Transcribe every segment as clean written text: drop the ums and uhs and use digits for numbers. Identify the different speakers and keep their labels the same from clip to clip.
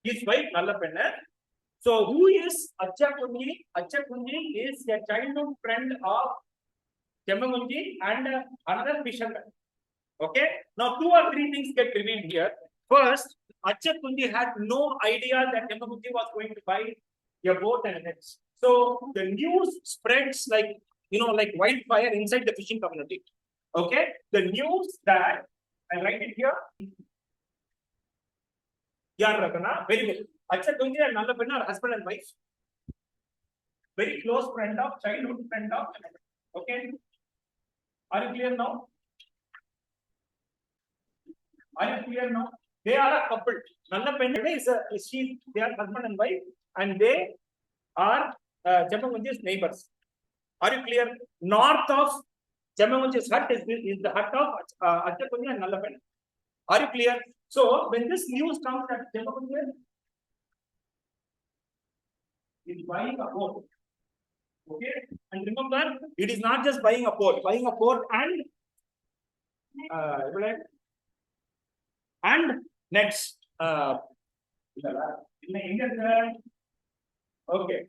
Speaker 1: his wife Nallapenna. So who is Achakkunji? Achakkunji is a childhood friend of Chembankunju and another fisherman. Okay. Now 2 or 3 things get revealed here. First, Achakkunji had no idea that Chembankunju was going to buy a boat and nets. So the news spreads like like wildfire inside the fishing community. Okay. The news that I write it here. Very good. Achakkunji and Nallapenna are husband and wife. Very close friend of, childhood friend of. Okay. Are you clear now? Are you clear now? They are a couple. Nallapenna they are husband and wife, and they are Chembankunju's neighbors. Are you clear? North of Chembankunju's hut is the hut of Achakkunji and Nallapenna. Are you clear? So when this news comes that Chembankunju is buying a boat, okay, and remember, it is not just buying a boat and nets. Okay,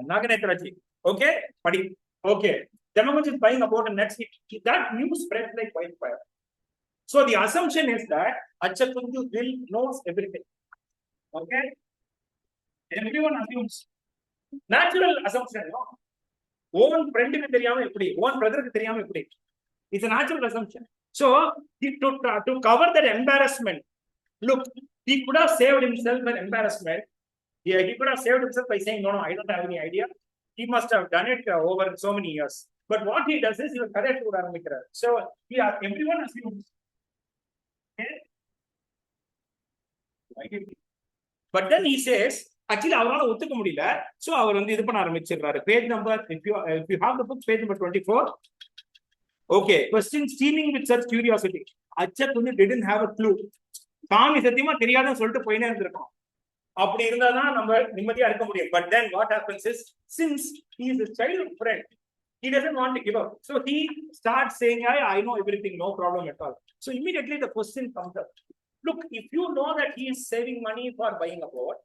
Speaker 1: Naganethraji. Okay, Padi. Okay, Chembankunju is buying a boat and nets. That news spreads like wildfire. So the assumption is that Achakkunju knows everything. Okay, everyone assumes. Natural assumption, no? Own friend ku theriyama eppadi, own brother ku theriyama eppadi. It's a natural assumption. So to cover that embarrassment, look, he could have saved himself an embarrassment. Yeah, he could have saved himself by saying, no, I don't have any idea. He must have done it over so many years. But what he does is he will correct to Ramikra. So everyone assumes. Okay? But then he says, actually, so page number, if you have the book, page number 24. Okay, question steaming with such curiosity. Achakkunju didn't have a clue. But then what happens is, since he is a childhood friend, he doesn't want to give up. So he starts saying, I know everything, no problem at all. So immediately the question comes up. Look, if you know that he is saving money for buying a boat,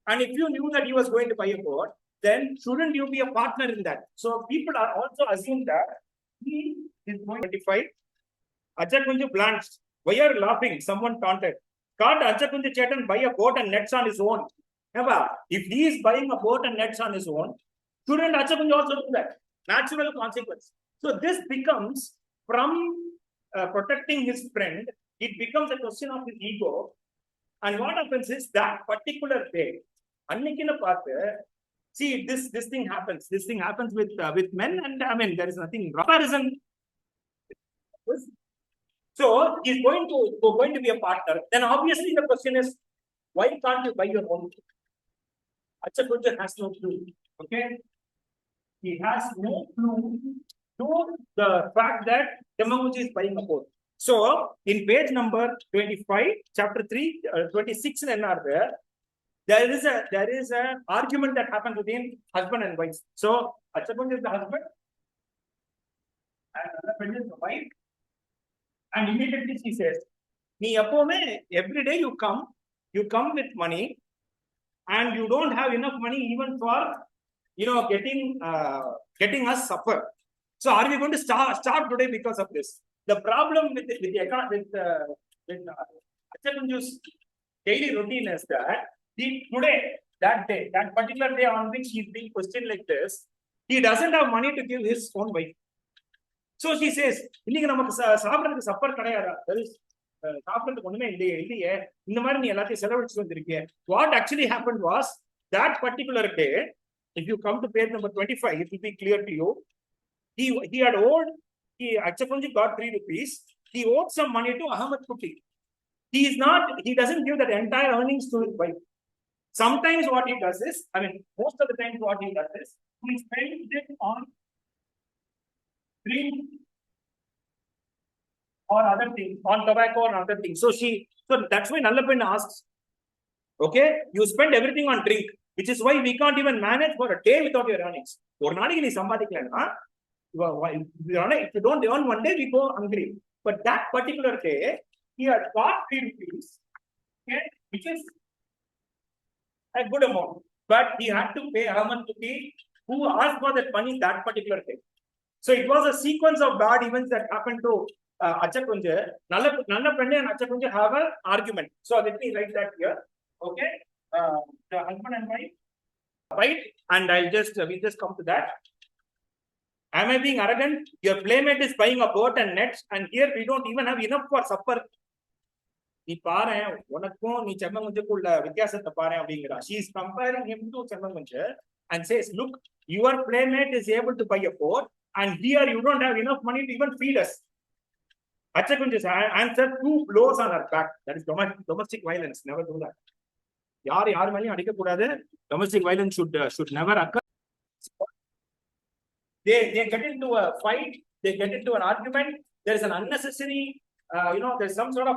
Speaker 1: and if you knew that he was going to buy a boat, then shouldn't you be a partner in that? So people are also assuming that he is going to 25. Achakkunju blanched. Why are you laughing? Someone taunted. Can't Achakkunju Chetan buy a boat and nets on his own? Never. If he is buying a boat and nets on his own, shouldn't Achakkunju also do that? Natural consequence. So this becomes, from protecting his friend, it becomes a question of his ego. And what happens is that particular day, see, this thing happens. This thing happens with men, and I mean there is nothing wrong. So he's going to be a partner. Then obviously the question is, why can't you buy your own? Achakkunju has no clue. Okay, he has no clue to the fact that Chembankunju is buying a boat. So in page number 25, chapter 3, 26 and there is a argument that happens between husband and wife. So Achakkunju is the husband and Nallapenna is the wife. And immediately she says, every day you come with money, and you don't have enough money even for getting us supper. So are we going to starve today because of this? The problem with Achakkunju's daily routine is that that particular day on which he is being questioned like this, he doesn't have money to give his own wife. So she says, what actually happened was, that particular day, if you come to page number 25, it will be clear to you. He had owed, Achakkunju got 3 rupees. He owed some money to Ahmed Kuti. He doesn't give that entire earnings to his wife. Sometimes what he does is, I mean, most of the time what he does is, he spends it on drink or other things, on tobacco or other things. So that's why Nallapenna asks, okay, you spend everything on drink, which is why we can't even manage for a day without your earnings. If you don't earn one day, we go hungry. But that particular day, he had got 3 rupees, okay, which is a good amount. But he had to pay Ahmed to be who asked for that money that particular day. So it was a sequence of bad events that happened to Achakunju. Nalla Penne and Achakunju have an argument. So let me write that here. Okay. The husband and wife fight, and we'll just come to that. Am I being arrogant? Your playmate is buying a boat and nets, and here we don't even have enough for supper. நீ பாரு உனக்கும் நீ செம்மங்குஞ்சுக்குள்ள வித்தியாசத்தை பாரு அப்படிங்கிறா. She is comparing him to Chembankunju and says, look, your playmate is able to buy a boat, and here you don't have enough money to even feed us. Achakunju's answer, 2 blows on her back. That is domestic violence. Never do that. யார் மேலயும் அடிக்க கூடாது. Domestic violence should never occur. They get into a fight. They get into an argument. There is an unnecessary, there's some sort of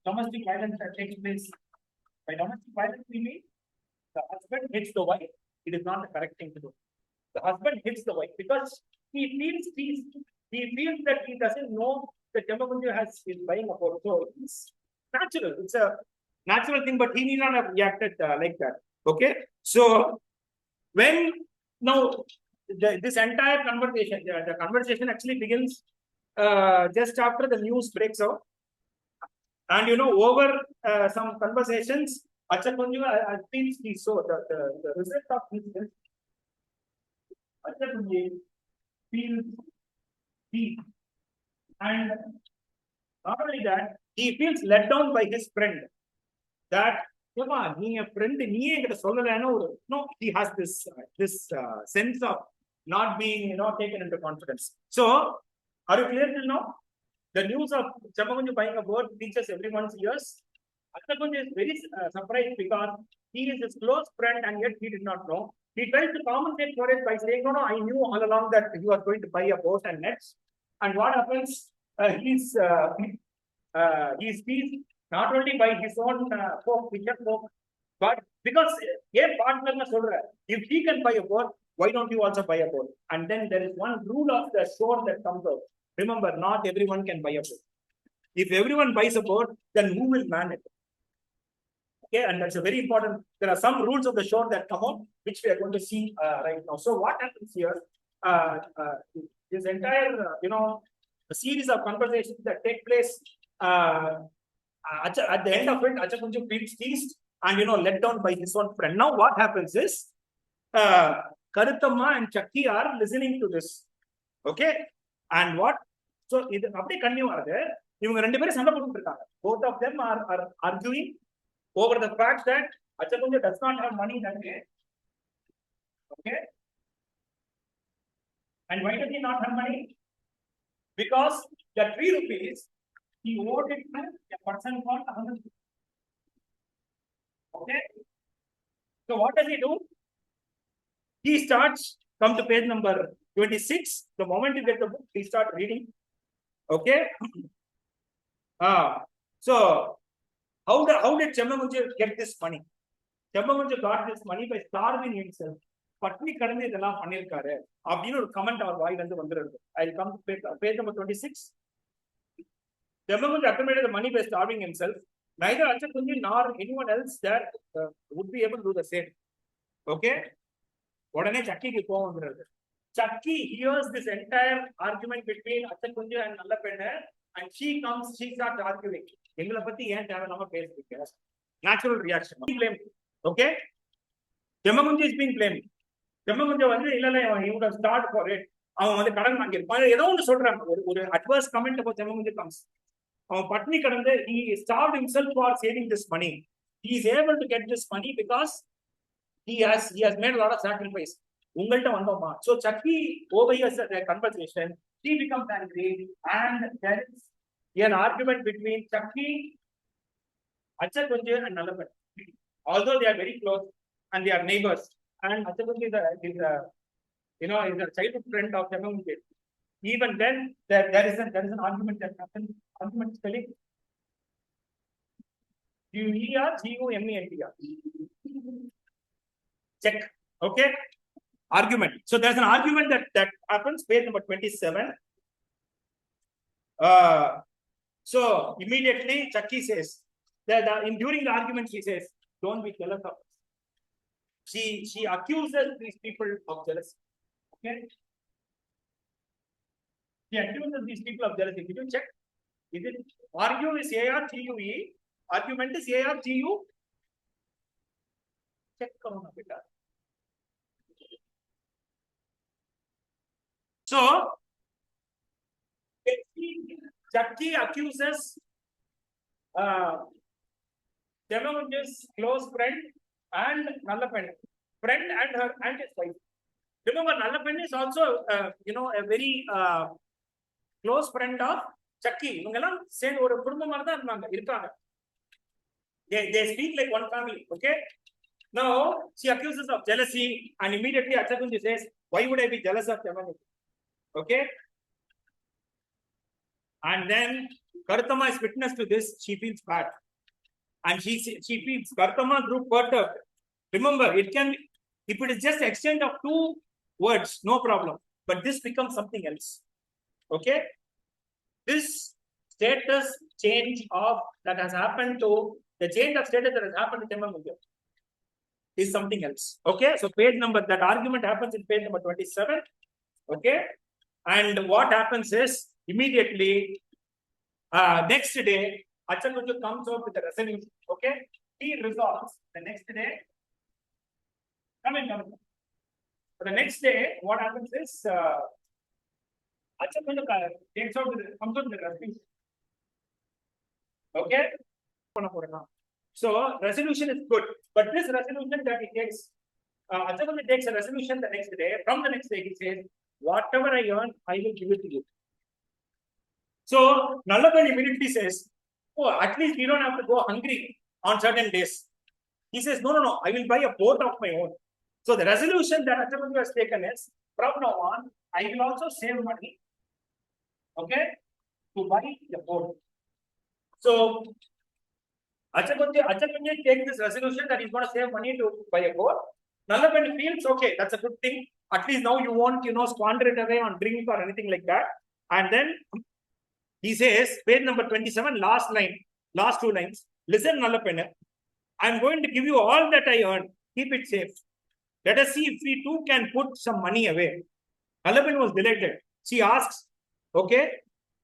Speaker 1: domestic violence that takes place. By domestic violence, we mean the husband hits the wife. It is not the correct thing to do. The husband hits the wife because he feels that he doesn't know that Chembankunju is buying a boat. So it's natural. It's a natural thing, but he need not have reacted like that. Okay. So when now this entire conversation, the conversation actually begins just after the news breaks out, and over some conversations, Achakunju feels peace. So the result of this is Achakunju feels peace, and not only that, he feels let down by his friend. That நீ என் friend, நீ என்கிட்ட சொல்லலைன்னு no, he has this sense of not being taken into confidence. So are you clear till now? The news of Chembankunju buying a boat reaches everyone's ears. Achakunju is very surprised because he is his close friend and yet he did not know. He tries to compensate for it by saying, no, I knew all along that he was going to buy a boat and nets. And what happens? He speaks not only by his own folk, but because if he can buy a boat, why don't you also buy a boat? And then there is one rule of the shore that comes out. Remember, not everyone can buy a boat. If everyone buys a boat, then who will man it? Okay, and that's a very important. There are some rules of the shore that come out, which we are going to see right now. So what happens here? This entire, a series of conversations that take place. At the end of it, Achakunju feels teased and let down by his own friend. Now what happens is Karuthamma and Chakki are listening to this. Okay, and what? So இது அப்படியே continue ஆகுது. இவங்க ரெண்டு பேரும் சண்டை போட்டுட்டு இருக்காங்க. Both of them are arguing over the fact that Achakunju does not have money that day. Okay, and why does he not have money? Because the 3 rupees he owed it to a person called Ahmed. Okay. So what does he do? He starts, come to page number 26. The moment you get the book, he starts reading. Okay. So how did Chembankunju get this money? Chembankunju got this money by starving himself. பட்னி கடந்து இதெல்லாம் பண்ணிருக்காரு அப்படின்னு ஒரு comment அவர் வாயில இருந்து வந்துருது. I'll come to page number 26. Chembankunju accumulated the money by starving himself. Neither Achakunju nor anyone else there would be able to do the same. Okay. உடனே சக்கிக்கு கோவம் வந்துருது. Chakki hears this entire argument between Achakunju and நல்ல பெண்ணு, and she starts arguing. எங்களை பத்தி ஏன் தேவையில்லாம பேசுறீங்க? Natural reaction. Blame. Okay. Chembankunju is being blamed. Chembankunju வந்து இல்ல இவங்க ஸ்டார்ட் ஃபார் இட். அவன் வந்து கடன் வாங்கியிருப்பான். ஏதோ ஒன்று சொல்றாங்க. ஒரு adverse comment about Chembankunju comes. அவன் பட்னி கடந்து he starved himself for saving this money. He is able to get this money because he has made a lot of sacrifice. உங்கள்ட்ட வந்தோமா? So Chakki overhears the conversation. She becomes angry, and there is an argument between Chakki, Achakunju, and Nalapan. Although they are very close and they are neighbors, and Achakunju is a childhood friend of Chembankunju. Even then, there is an argument that happens. Argument spelling G-U-E-R-G-U-M-E-N-T-R. Check. Okay. Argument. So there's an argument that happens. Page number 27. So immediately Chakki says that during the argument she says, "Don't be jealous of us." she accuses these people of jealousy. Okay. She accuses these people of jealousy. Did you check? Is it argue is ARGUE? Argument is ARGU? Check on beta. So Chakki accuses Chembankunju's close friend and Nallappan, friend and her and his wife. Remember, Nallappan is also a very close friend of Chakki. They speak like one family. Okay. Now she accuses of jealousy, and immediately Achakkunju says, "Why would I be jealous of Chembankunju?" Okay. And then Karuthamma is witness to this. She feels bad, and she feels Karuthamma grew perturbed. Remember, it can be, if it is just exchange of two words, no problem. But this becomes something else. Okay. This status change of that has happened to the change of status that has happened to Chembankunju is something else. Okay. So page number, that argument happens in page number 27. Okay. And what happens is immediately next day, Achakkunju comes out with a resolution. Okay. He resolves the next day. Come in. The next day, what happens is Achakkunju comes out with the resolution. Okay. So resolution is good, but this resolution that he takes, Achakkunju takes a resolution the next day. From the next day, he says, "Whatever I earn, I will give it to you." So Nallappan immediately says, "Oh, at least you don't have to go hungry on certain days." He says, "No, I will buy a boat of my own." So the resolution that Achakkunju has taken is, from now on, I will also save money, okay, to buy the boat. So Achakkunju takes this resolution that he's going to save money to buy a boat. Nallappan feels, okay, that's a good thing. At least now you won't, squander it away on drink or anything like that. And then he says, page number 27, last two lines. "Listen, Nallappan, I'm going to give you all that I earn. Keep it safe. Let us see if we too can put some money away." Nallappan was delighted. She asks, "Okay,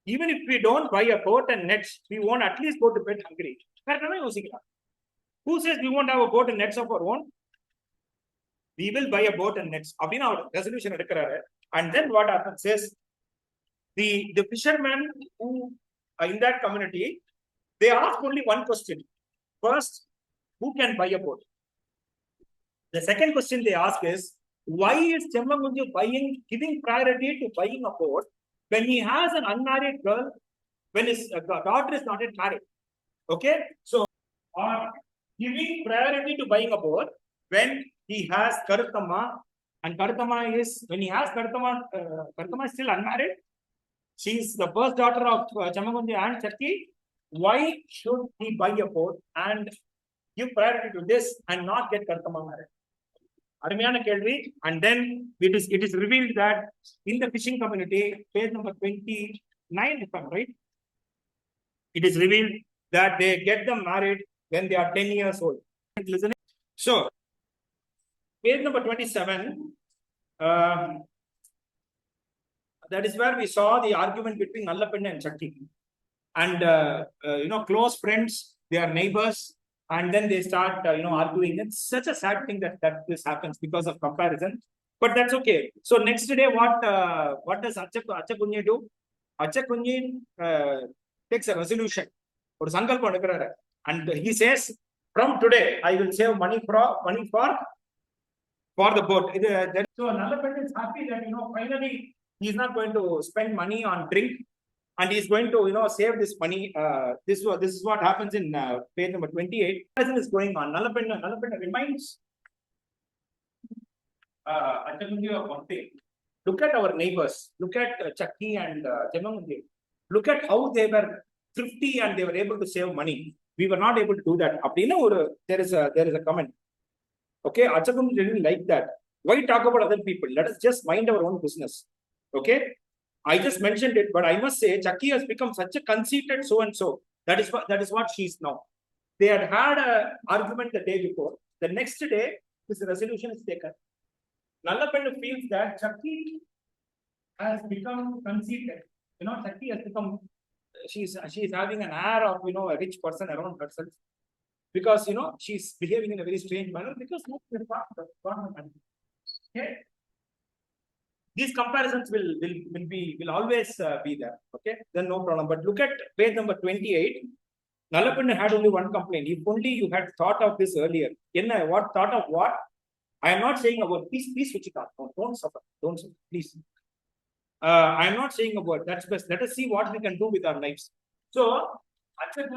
Speaker 1: even if we don't buy a boat and nets, we won't at least go to bed hungry." Who says we won't have a boat and nets of our own? We will buy a boat and nets. Resolution. And then what happens is, the fishermen who are in that community, they ask only one question. First, who can buy a boat? The second question they ask is, why is Chembankunju giving priority to buying a boat when he has an unmarried girl, when his daughter is not yet married? Okay, so giving priority to buying a boat when he has Karuthamma, and Karuthamma is, when he has Karuthamma is still unmarried. She is the first daughter of Chembankunju and Chakki. Why should he buy a boat and give priority to this and not get Karuthamma married? And then it is revealed that in the fishing community, page number 29, if I'm right, it is revealed that they get them married when they are 10 years old. So, page number 27, that is where we saw the argument between Nallappan and Chakki. And, close friends, they are neighbors, and then they start, arguing. It's such a sad thing that this happens because of comparison. But that's okay. So, next day, what does Achakkunju do? Achakkunju takes a resolution. And he says, from today, I will save money for the boat. So Nallappan is happy that, finally, he's not going to spend money on drink, and he's going to, save this money. This is what happens in page number 28. What is going on? Nallappan reminds Achakkunju of one thing. Look at our neighbors. Look at Chakki and Chembankunju. Look at how they were thrifty and they were able to save money. We were not able to do that. There is a comment. Okay, Achakkunju didn't like that. Why talk about other people? Let us just mind our own business. Okay, I just mentioned it, but I must say Chakki has become such a conceited so-and-so. That is what she is now. They had an argument the day before. The next day, this resolution is taken. Nallappennu feels that Chakki has become conceited. Chakki has become, she's having an air of, a rich person around herself. Because, she's behaving in a very strange manner because okay. These comparisons will always be there. Okay, then no problem. But look at page number 28. Nallappennu had only one complaint. If only you had thought of this earlier. What thought of what? I am not saying a word. Please switch it off. Don't suffer. Don't suffer. Please. I am not saying a word. That's best. Let us see what we can do with our lives. So, Chakki,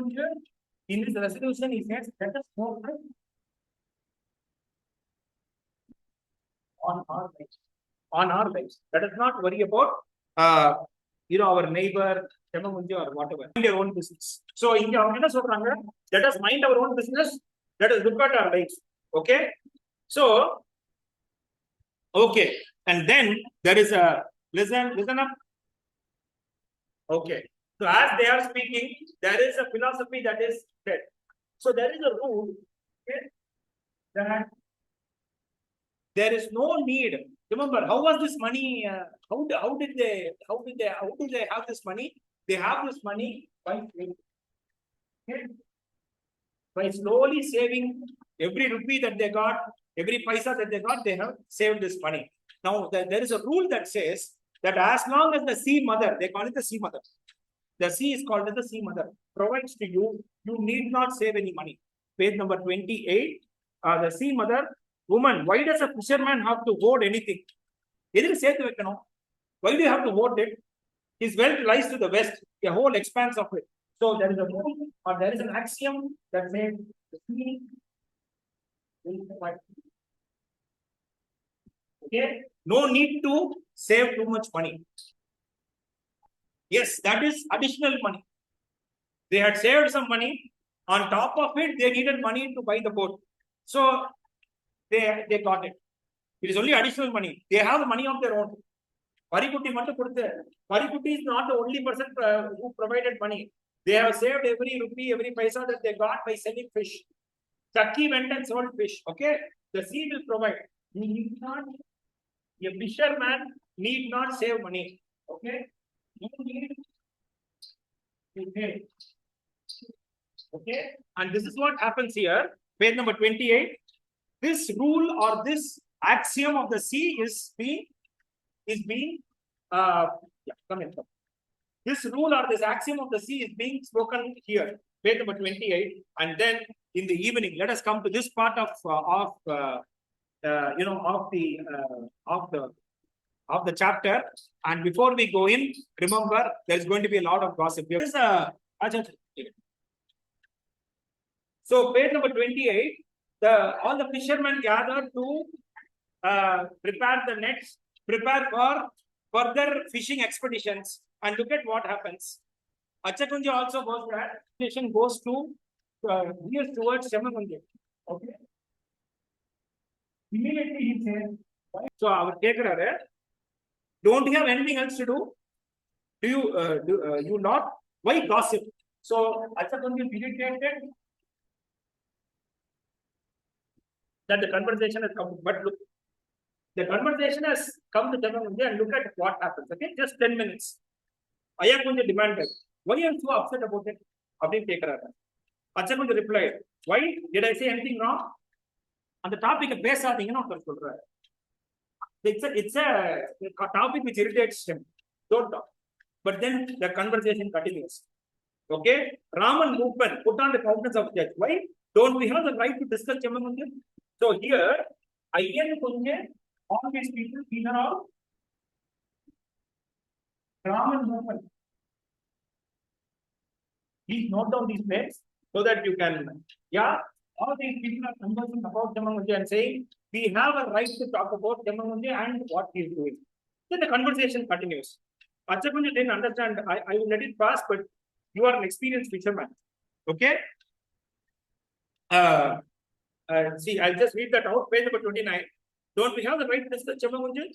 Speaker 1: in this resolution, he says, let us focus on our lives. On our lives. Let us not worry about, our neighbor, Chembankunju or whatever. Mind your own business. So, let us mind our own business. Let us look at our lives. Okay. So, okay. And then there is a, listen up. Okay. So, as they are speaking, there is a philosophy that is said. So, there is a rule, okay, that there is no need. Remember, how was this money? How did they have this money? They have this money by saving. Okay? By slowly saving every rupee that they got, every paisa that they got, they have saved this money. Now, there is a rule that says that as long as the sea mother, they call it the sea mother. The sea is called as the sea mother, provides to you, you need not save any money. Page number 28, the sea mother, woman, why does a fisherman have to hoard anything? Why do you have to hoard it? His wealth lies to the west, a whole expanse of it. So there is a rule or there is an axiom that says the sea will provide. Okay, no need to save too much money. Yes, that is additional money. They had saved some money. On top of it, they needed money to buy the boat. So they got it. It is only additional money. They have the money of their own. Parikutti is not the only person who provided money. They have saved every rupee, every paisa that they got by selling fish. Chakki went and sold fish. Okay, the sea will provide. A fisherman need not save money. Okay, you need to pay. Okay, and this is what happens here. Page number 28. This rule or this axiom of the sea is being this rule or this axiom of the sea is being spoken here, page number 28, and then in the evening, let us come to this part of the chapter. And before we go in, remember there is going to be a lot of gossip. So page number 28. All the fishermen gathered to prepare the nets, prepare for further fishing expeditions, and look at what happens. Chakkunju also goes there. Expedition goes to near towards Chembankunju. Okay. Immediately he says, so our taker, don't you have anything else to do? Do you not? Why gossip? So Chakkunju irritated that the conversation has come, but look, the conversation has come to Chembankunju and look at what happens. Okay, just 10 minutes. Ayakunju demanded, why are you so upset about it? Chakkunju replied, why did I say anything wrong? On the topic of it's a topic which irritates him. Don't talk. But then the conversation continues. Okay, Raman movement put on the countenance of judge. Why don't we have the right to discuss Chembankunju? So here, all these people, these are all Raman movement. Please note down these names so that you can, all these people are conversing about Chembankunju and saying, we have a right to talk about Chembankunju and what he is doing. Then the conversation continues. Chakkunju didn't understand. I will let it pass, but you are an experienced fisherman. Okay? See, I'll just read that out. Page number 29. Don't we have the right to discuss Chembankunju?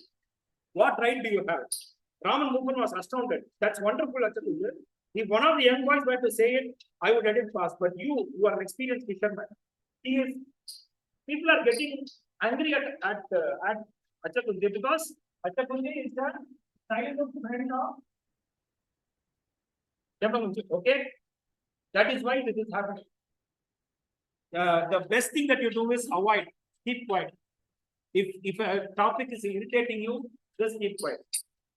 Speaker 1: What right do you have? Raman Mukhan was astounded. That's wonderful, Chakkunju. If one of the young boys were to say it, I would let it pass. But you are an experienced fisherman. People are getting angry at Chakki because Chakki is the childhood friend of Chembankunju. Okay, that is why this is happening. The best thing that you do is avoid, keep quiet. If a topic is irritating you, just keep quiet.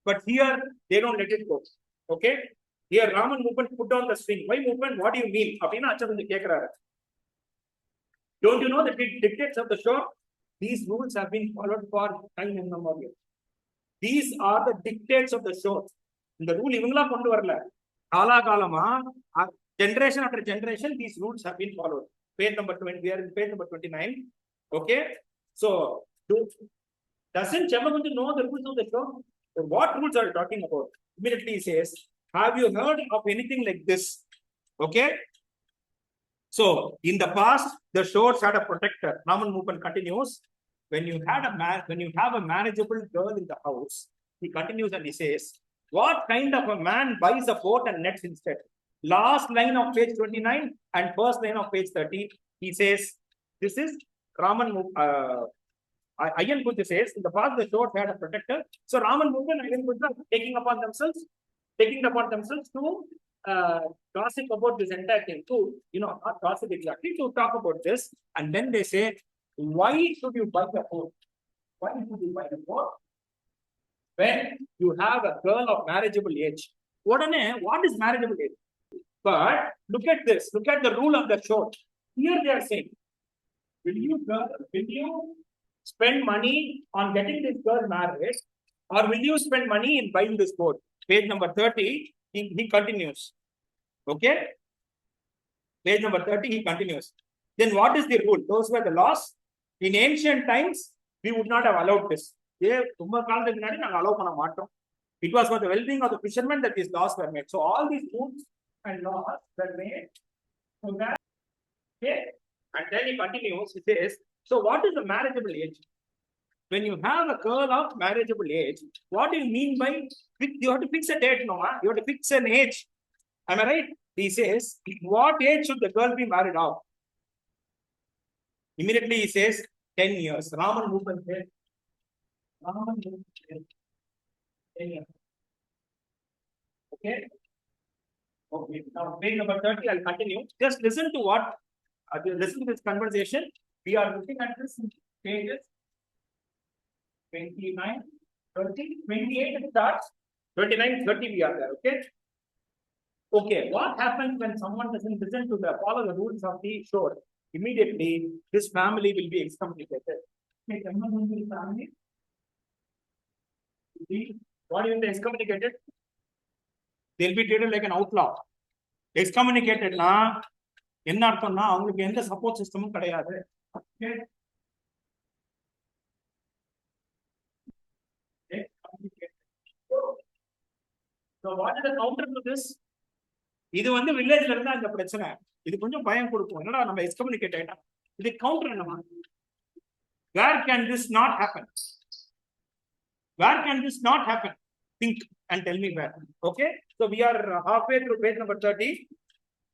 Speaker 1: But here they don't let it go. Okay, here Raman movement put on the string. Why movement? What do you mean? Don't you know the dictates of the shore? These rules have been followed for time immemorial. These are the dictates of the shore. The rule ivangala kondu varala. Kala kalama, generation after generation, these rules have been followed. Page number 20, we are in page number 29. Okay, so doesn't Chembankunju know the rules of the shore? So what rules are you talking about? Immediately he says, have you heard of anything like this? Okay. So in the past, the shores had a protector. Raman movement continues. When you have a manageable girl in the house, he continues and he says, what kind of a man buys a boat and nets instead? Last line of page 29 and first line of page 30, he says, this is Raman Kunju says, in the past the shores had a protector. So Raman movement and Kunju are taking upon themselves to gossip about this entire thing, to not gossip exactly, to talk about this. And then they say, why should you buy the boat? Why should you buy the boat? When you have a girl of marriageable age. What is marriageable age? But look at this. Look at the rule of the shore. Here they are saying, will you spend money on getting this girl married, or will you spend money in buying this boat? Page number 30, he continues. Okay? Page number 30, he continues. Then what is the rule? Those were the laws. In ancient times, we would not have allowed this. It was for the well-being of the fishermen that these laws were made. So all these rules and laws were made so that, okay? And then he continues, he says, so what is the marriageable age? When you have a girl of marriageable age, what do you mean by, you have to fix a date, no? You have to fix an age. Am I right? He says, what age should the girl be married off? Immediately he says, 10 years. Raman movement says, 10 years. Okay? Okay. Now, page number 30, I'll continue. Just listen to this conversation. We are looking at this in pages 29, 30, 28 it starts. 29, 30 we are there. Okay? Okay, what happens when someone doesn't listen to follow the rules of the shore? Immediately, this family will be excommunicated. Okay, family. What do you mean excommunicated? They'll be treated like an outlaw. Excommunicated na என்ன அர்த்தம்னா அவங்களுக்கு எந்த support சிஸ்டமும் கிடையாது. So what is the counter to this? இது வில்லேஜ்ல இருந்தா இந்த பிரச்சனை. இது கொஞ்சம் பயம் கொடுக்கும். என்னடா நம்ம எக்ஸ்கம்யூனிகேட் ஆயிட்டோம். இது கவுண்டர் என்னமா? Where can this not happen? Where can this not happen? Think and tell me where. Okay? So we are halfway through page number 30.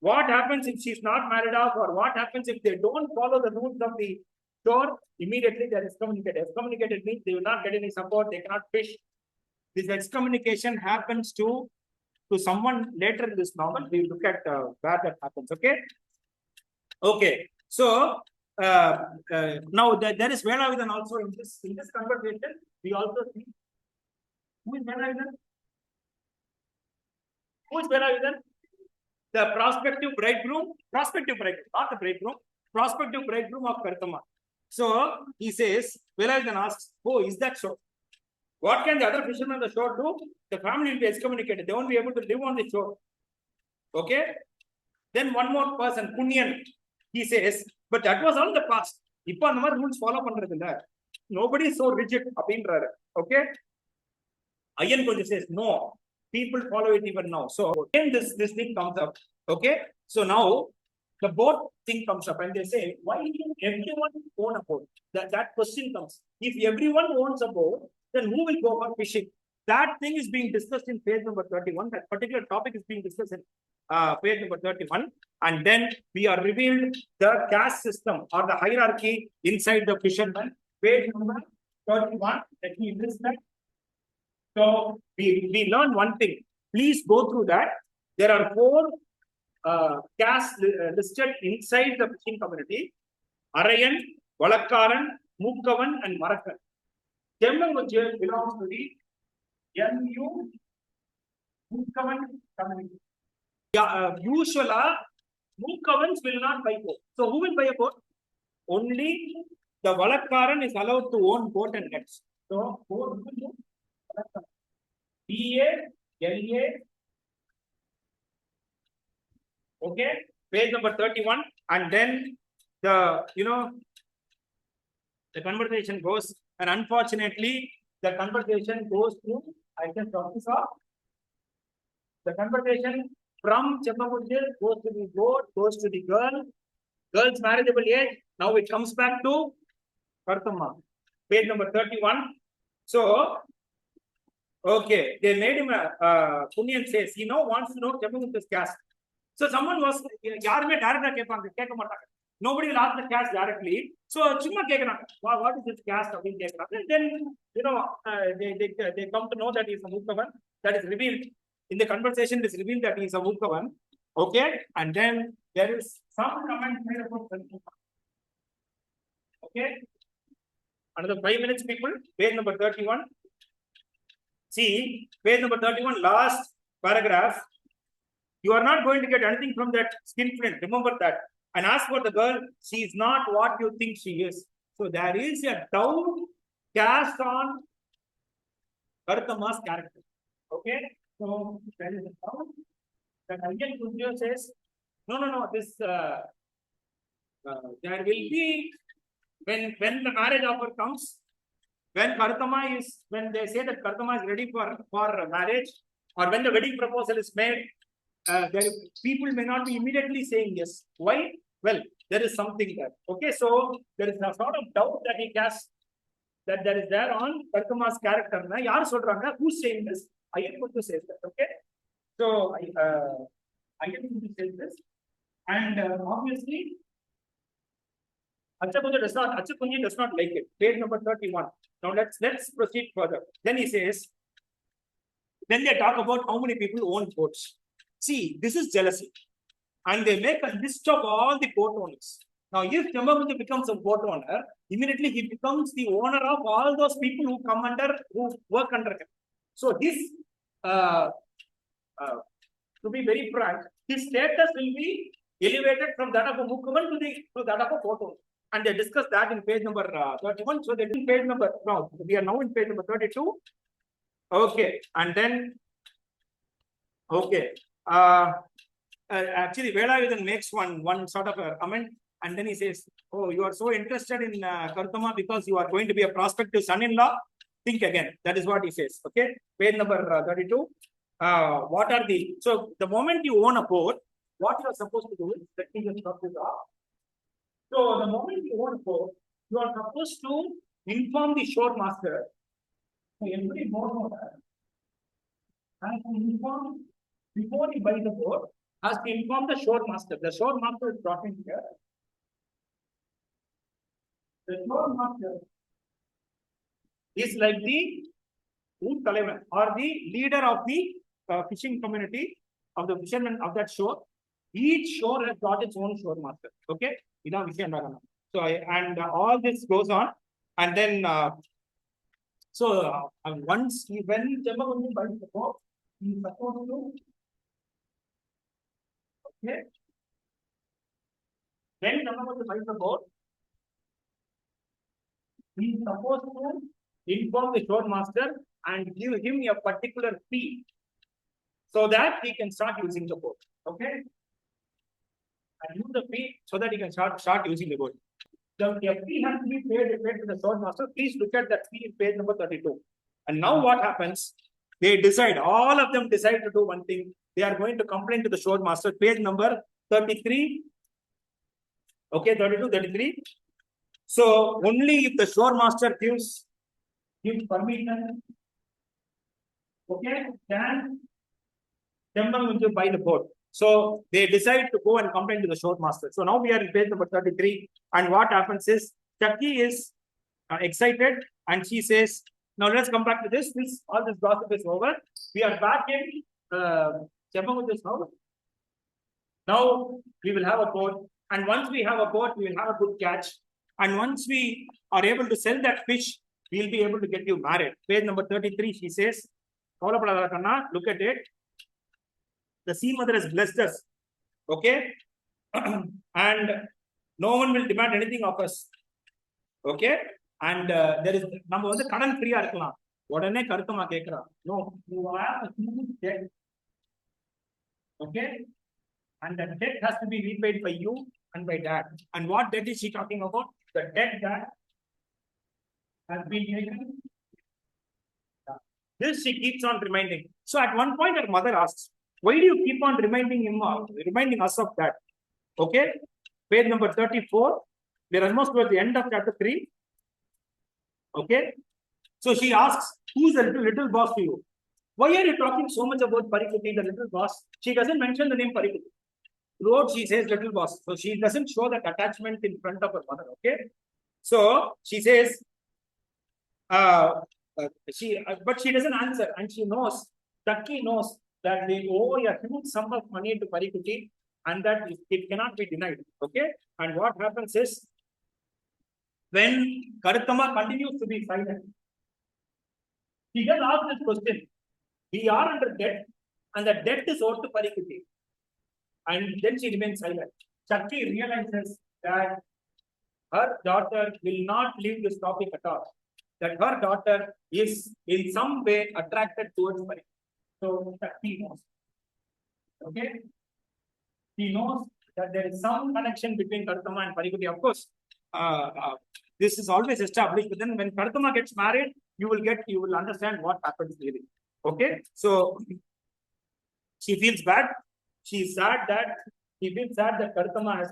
Speaker 1: What happens if she's not married off, or what happens if they don't follow the rules of the shore? Immediately they are excommunicated. Excommunicated means they will not get any support, they cannot fish. This excommunication happens to someone later in this novel. We will look at where that happens. Okay? Okay. So now there is Velavidan also in this conversation. We also see who is Velavidan? Who is Velavidan? The prospective bridegroom, not the bridegroom, prospective bridegroom of Karuthamma. So he says, Velavidan asks, oh, is that so? What can the other fishermen on the shore do? The family will be excommunicated. They won't be able to live on the shore. Okay? Then one more person, Punyan, he says, but that was all the past. Now the rules follow pandradilla. Nobody is so rigid. Okay? Ayan Kunju says, no. People follow it even now. So then this thing comes up. Okay? So now the boat thing comes up and they say, why didn't everyone own a boat? That question comes. If everyone owns a boat, then who will go for fishing? That thing is being discussed in page number 31. That particular topic is being discussed in page number 31. And then we are revealed the caste system or the hierarchy inside the fishermen. Page number 31. Let me list that. So we learned one thing. Please go through that. There are 4 castes listed inside the fishing community: Arayan, Valakkaran, Mukkavan, and Marakkan. Chembankunju belongs to the MU Mukkavan community. Usually, Mukkavans will not buy boat. So who will buy a boat? Only the Valakkaran is allowed to own boat and nets. So boat DA, LA. Okay, page number 31, and then the conversation goes, and unfortunately the conversation goes to, I can drop this off. The conversation from Chembankunju goes to the boat, goes to the girl's marriageable age. Now it comes back to Karuthamma, page number 31. So, okay, they made him a Punyan says, he now wants to know Chembankunju's caste. So someone was, nobody will ask the caste directly. So, what is this caste? And then, they come to know that he is a Mukkavan. That is revealed. In the conversation, it is revealed that he is a Mukkavan. Okay, and then there is some comment made about Karuthamma. Okay, another 5 minutes, people. Page number 31. See, page number 31, last paragraph. You are not going to get anything from that skin print. Remember that. And as for the girl, she is not what you think she is. So there is a doubt cast on Karuthamma's character. Okay. So there is a doubt. That again, Kunju says, no, this there will be when the marriage offer comes, when they say that Karuthamma is ready for marriage, or when the wedding proposal is made, people may not be immediately saying yes. Why? Well, there is something there. Okay, so there is a sort of doubt that he casts, that there is there on Karuthamma's character. Who's saying this? Chakki says that. Okay, so Chakki says this, and obviously Chakki does not like it. Page number 31. Now let's proceed further. Then he says, then they talk about how many people own boats. See, this is jealousy. And they make a list of all the boat owners. Now, if Chembankunju becomes a boat owner, immediately he becomes the owner of all those people who work under him. So his, to be very frank, his status will be elevated from that of a Mukkavan to that of a boat owner. And they discuss that in page number 31. So they do page number, now we are now in page number 32. Okay, and then, okay. Actually, Velayudan makes one sort of a comment, and then he says, "Oh, you are so interested in Karuthamma because you are going to be a prospective son-in-law. Think again." That is what he says. Okay, page number 32. What are the moment you own a boat, what you are supposed to do is, let me just stop this off. So the moment you own a boat, you are supposed to inform the shore master. So every boat owner has to inform, before he buys the boat, has to inform the shore master. The shore master is brought in here. The shore master is like the or the leader of the fishing community, of the fishermen of that shore. Each shore has got its own shore master. Okay. So all this goes on, and then once when Chembankunju buys the boat, he is supposed to. Okay. When Chembankunju buys the boat, he is supposed to inform the shore master and give him a particular fee, so that he can start using the boat. Okay. And use the fee so that he can start using the boat. The fee has to be paid to the shore master. Please look at that fee in page number 32. And now what happens? They decide, all of them decide to do one thing. They are going to complain to the shore master. Page number 33. Okay, 32, 33. So only if the shore master gives permission, okay, then Chembankunju buy the boat. So they decide to go and complain to the shore master. So now we are in page number 33. And what happens is, Chakki is excited, and she says, now let's come back to this. All this gossip is over. We are back in Chembankunju's house. Now we will have a boat, and once we have a boat, we will have a good catch. And once we are able to sell that fish, we'll be able to get you married. Page number 33, she says, look at it. The sea mother has blessed us. Okay? And no one will demand anything of us. Okay? And there is number one, the current free arkalam. Odane Karuthamma kekra. No, you have a huge debt. Okay? And the debt has to be repaid by you and by dad. And what debt is she talking about? The debt that has been taken. This she keeps on reminding. So at one point, her mother asks, why do you keep on reminding us of that? Okay? Page number 34. We're almost towards the end of chapter 3. Okay? So she asks, who's the little boss to you? Why are you talking so much about Parikuti, the little boss? She doesn't mention the name Parikuti. Throughout, she says little boss. So she doesn't show that attachment in front of her mother. Okay? So she says, but she doesn't answer, and she knows, Chakki knows that they owe a huge sum of money to Parikuti, and that it cannot be denied. Okay? And what happens is, when Karuthamma continues to be silent, he just asks this question. We are under debt, and the debt is owed to Parikuti. And then she remains silent. Chakki realizes that her daughter will not leave this topic at all. That her daughter is in some way attracted towards Parikuti. So Chakki knows. Okay? He knows that there is some connection between Karuthamma and Parikuti. Of course, this is always established, but then when Karuthamma gets married, you will understand what happens really. Okay? So she feels bad. She feels sad that Karuthamma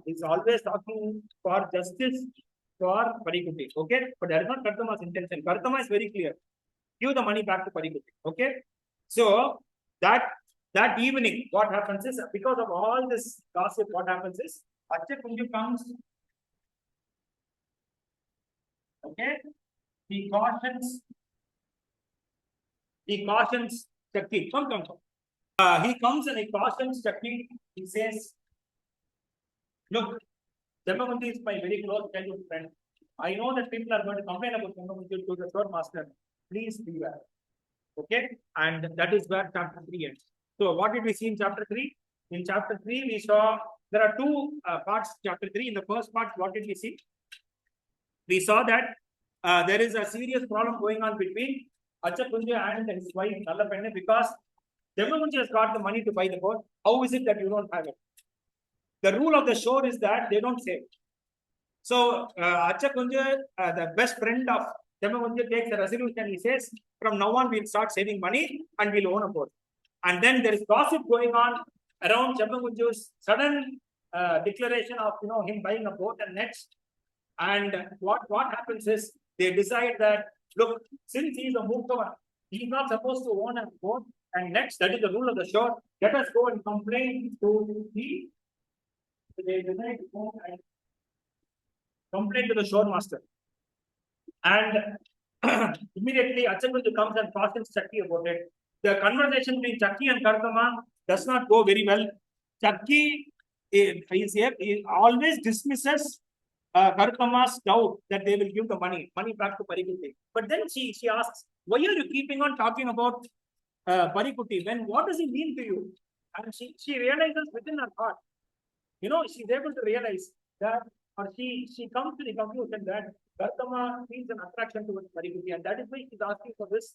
Speaker 1: is always talking for justice for Parikuti. Okay? But that is not Karuthamma's intention. Karuthamma is very clear. Give the money back to Parikuti. Okay? So that evening, what happens is, because of all this gossip, what happens is, Chembankunju comes. Okay? He cautions Chakki. Come. He comes and he cautions Chakki. He says, look, Chembankunju is my very close childhood friend. I know that people are going to complain about Chembankunju to the sword master. Please beware. Okay? And that is where chapter 3 ends. So what did we see in chapter 3? In chapter 3, we saw, there are two parts chapter 3. In the first part, what did we see? We saw that there is a serious problem going on between Chembankunju and his wife, Nallapenne, because Chembankunju has got the money to buy the boat. How is it that you don't have it? The rule of the shore is that they don't save. So, Chembankunju, the best friend of Chembankunju, takes a resolution. He says, from now on, we'll start saving money and we'll own a boat. And then there is gossip going on around Chembankunju's sudden declaration of him buying a boat and nets. And what happens is, they decide that, look, since he is a Muktavan, he is not supposed to own a boat and nets. That is the rule of the shore. Let us go and complain to the. They decide to go and complain to the shore master. And immediately Chembankunju comes and cautions Chakki about it. The conversation between Chakki and Karuthamma does not go very well. Chakki he always dismisses Karuthamma's doubt that they will give the money back to Parikuti. But then she asks, why are you keeping on talking about Parikuti? What does it mean to you? And she realizes within her heart, she's able to realize that, or she comes to the conclusion that Karuthamma feels an attraction towards Parikuti, and that is why she's asking for this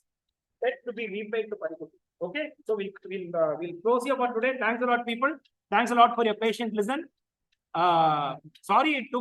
Speaker 1: debt to be repaid to Parikuti. Okay, so we'll close here for today. Thanks a lot, people. Thanks a lot for your patient listen. Sorry it took